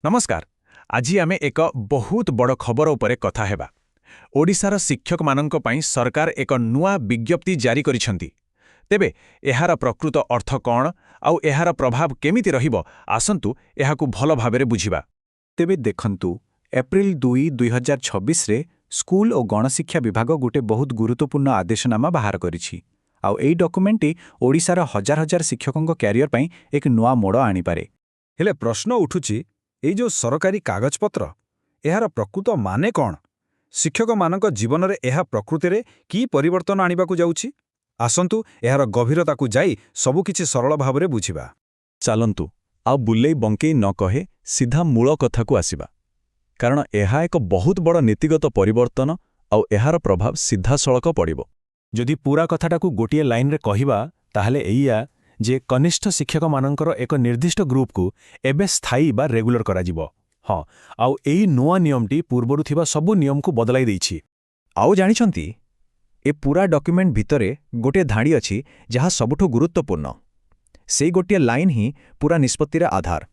नमस्कार। आज आमे एक बहुत बड़ खबर उपरे कथा हेबा। ओडिशार शिक्षक मानंक पई सरकार एक नुआ विज्ञप्ति जारी करिसंती। तेबे एहार प्रकृत अर्थ कौन आउ एहार प्रभाव केमिति रहिबो आसंतु एहाकु भल भाबरे बुझिबा। तेबे देखंतु एप्रिल 2, 2026 रे स्कूल और गणशिक्षा विभाग गोटे बहुत गुरुत्वपूर्ण आदेशनामा बाहर करिछि। आउ एई डॉक्यूमेंट ओडिशार हजार हजार शिक्षकों कैरियर पई एक नुआ मोड़ आनी पारे। हेले प्रश्न उठुछि एई जो सरकारी कागजपत्र एहार प्रकृत माने कौन? शिक्षक मानक जीवन रे एहा प्रकृति रे की परिवर्तन आनिबाकु जाउछि? आसंतु एहार गभीरताकु जाई सबुकिछि सरल भावरे बुझिबा। चलंतु आ बुल्लेई बंकेई न कहे सीधा मूल कथाकु आसिबा, कारण एहा एक बहुत बड़ नीतिगत परिवर्तन आउ एहार प्रभाव सीधा सड़क पड़िबो। जदि पूरा कथाटाकू गोटिए लाइन रे कहिबा ताहले एइया जे कनिष्ठ शिक्षक मानकर एक निर्दिष्ट ग्रुप को एबे स्थायी बा रेगुलर करा जिवो। हाँ, आउ एई नुआ नियमटी पूर्वरु थिबा सबु नियम को बदलाई दैछि। आउ जानिछंती ए पूरा डॉक्यूमेंट भितरे गोटे धाड़ी अछि जहा सबुठो गुरुत्वपूर्ण। सेई गोटे लाइन ही पूरा निष्पत्तिर आधार।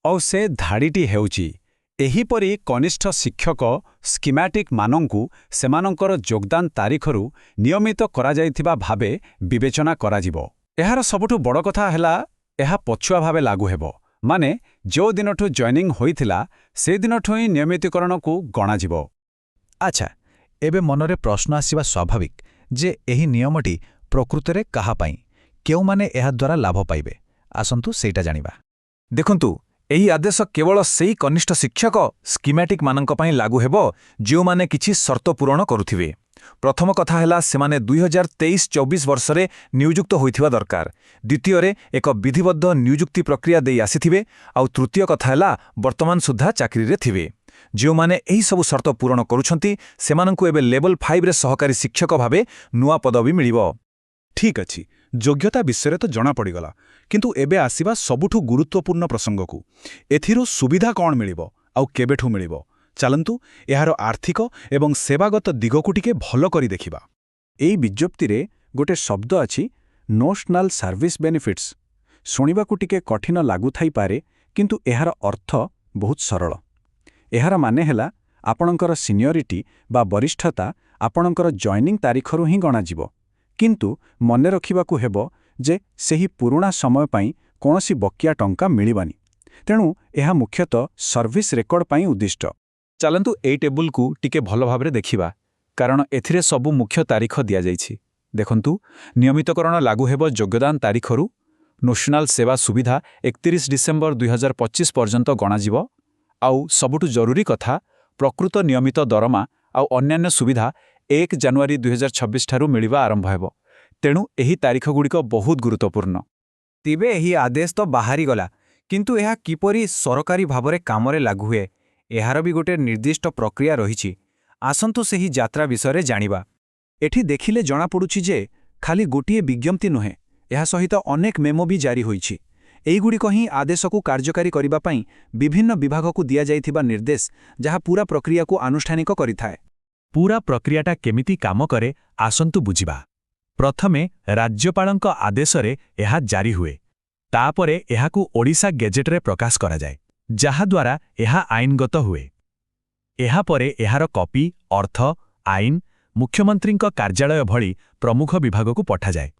और से धाड़ीटी हेउछि एहीपरि कनिष्ठ शिक्षक स्कीमैटिक मानंकु सेमानंकर योगदान तारीखरु नियमित करा जाइथिबा भाबे विवेचना करा जिवो। एहार सबुठु बड़ कथा हैला एहा पछुआ भावे लागू हेबो, माने जो दिनठु जॉइनिंग होइथिला से दिनठु ही नियमितीकरण को गणा जिवो। अच्छा, एबे मनरे प्रश्न आसिबा स्वाभाविक जे एही नियमटी प्रकृतरे कहा पाई केउ माने एहा द्वारा लाभ पाइबे। आसंतु सेटा जानिबा। देखंतु एही आदेश केवल सेई कनिष्ठ शिक्षक स्कीमैटिक मानंक पई लागू हेबो जो माने किछि शर्त पूरण करुथिबे। प्रथम कथा हैला सेमाने 2023-24 वर्षरे नियुक्त होइथिबा दरकार। द्वितीय रे एक विधिबद्ध नियुक्ति प्रक्रिया देई आसिथिबे। आउ तृतीय कथा हैला वर्तमान सुद्धा चाकरी रे थिबे। जो माने एही सबु शर्त पूरण करूछंती सेमानंकु एबे लेवल 5 रे सहकारी शिक्षक भाबे नुआ पदवी मिलिबो। ठीक अछि, योग्यता विषय तो जना पड़गला, किंतु एबे आसिबा सबुठु गुरुत्वपूर्ण प्रसंगकु। एथिरो सुविधा कौन मिलिबो आउ केबेठु मिलिबो? चलंतु एहार आर्थिक एवं सेवागत दिगकु टिके भल करी देखिबा। एई विज्ञप्ति रे गोटे शब्द अछि नेशनल सर्विस बेनिफिट्स। सुनिबाकु टिके कठिन लागु थाई पारे, किंतु एहार अर्थ बहुत सरल। एहार माने हेला आपणकर सीनियरिटी बा वरिष्ठता आपणकर जॉइनिंग तारीखरु ही गणा जिवो, किंतु मने रखिबाकु हेबो जे सेही पुराना समय पई कोनोसी बकिया टंका मिलिबानी। तेणु एहा मुख्यतः सर्विस रेकर्ड पई उद्दिष्ट। चलंतु एई टेबुल को टिके भल भाबरे देखिबा, कारण एथिरे सबु मुख्य तारीख दिया जाइछि। देखंतु नियमितकरण लागू हेबो योगदान तारीखरु। नेशनल सेवा सुविधा 31 डिसेंबर 2025 पर्यंत गणा जिवो। आउ सबुठु जरूरी कथा प्रकृत नियमित दरमा आउ अन्यान्य सुविधा 1 जनवरी 2026 ठारू मिलिबा आरंभ हेबो। तेणु एही तारीख गुड़िक बहुत गुरुत्वपूर्ण। तेबे एही आदेश तो बाहरी गला, किंतु एहा किपरि सरकारी भाबरे कामरे लागू हुए एहार भी गोटे निर्दिष्ट प्रक्रिया रहिछि। आसंतु सेही यात्रा विषय जानिबा। एठी देखिले जଣା पडुछि जे खाली गोटिए विज्ञप्ति नुहे, एहा सहित अनेक मेमो भी जारी होइछि। एइगुड़िक ही आदेशकु कार्यकारी करिबा पई विभिन्न विभागकु दिया जाइथिबा निर्देश, जहा पूरा प्रक्रिया को आनुष्ठानिक करिथाए। पूरा प्रक्रियाटा केमिति काम करे आसंतु बुझिबा। प्रथमे राज्यपालंक आदेशरे एहा जारी हुए। तापरे एहाकु ओडिशा गेजेट रे प्रकाश करा जाए, जहा द्वारा एहा आईनगत हुए। एहा परे एहार कॉपी अर्थ आईन मुख्यमंत्रींक कार्यालय भली प्रमुख विभागकु पठा जाए।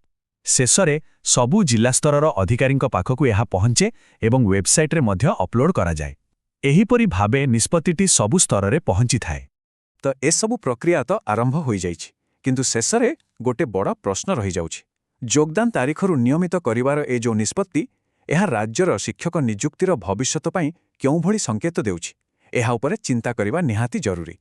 शेषरे सबु जिला स्तरर अधिकारींक पाखकु एहा पहुंचे एवं वेबसाइट रे मध्य अपलोड करा जाए। एहीपरि भाबे निष्पत्तिटी सबु स्तररे पहुंची थाए। तो ए सबु प्रक्रिया तो आरंभ होई जाइछि, किंतु शेषरे गोटे बड़ा प्रश्न रही जाउछि। योगदान तारीखरु नियमित करिवार ए जो निष्पत्ति एहा राज्यर शिक्षक नियुक्तिर भविष्यत पई केउ भली संकेत देउछि, एहा उपरे चिंता करिवा निहाती जरूरी।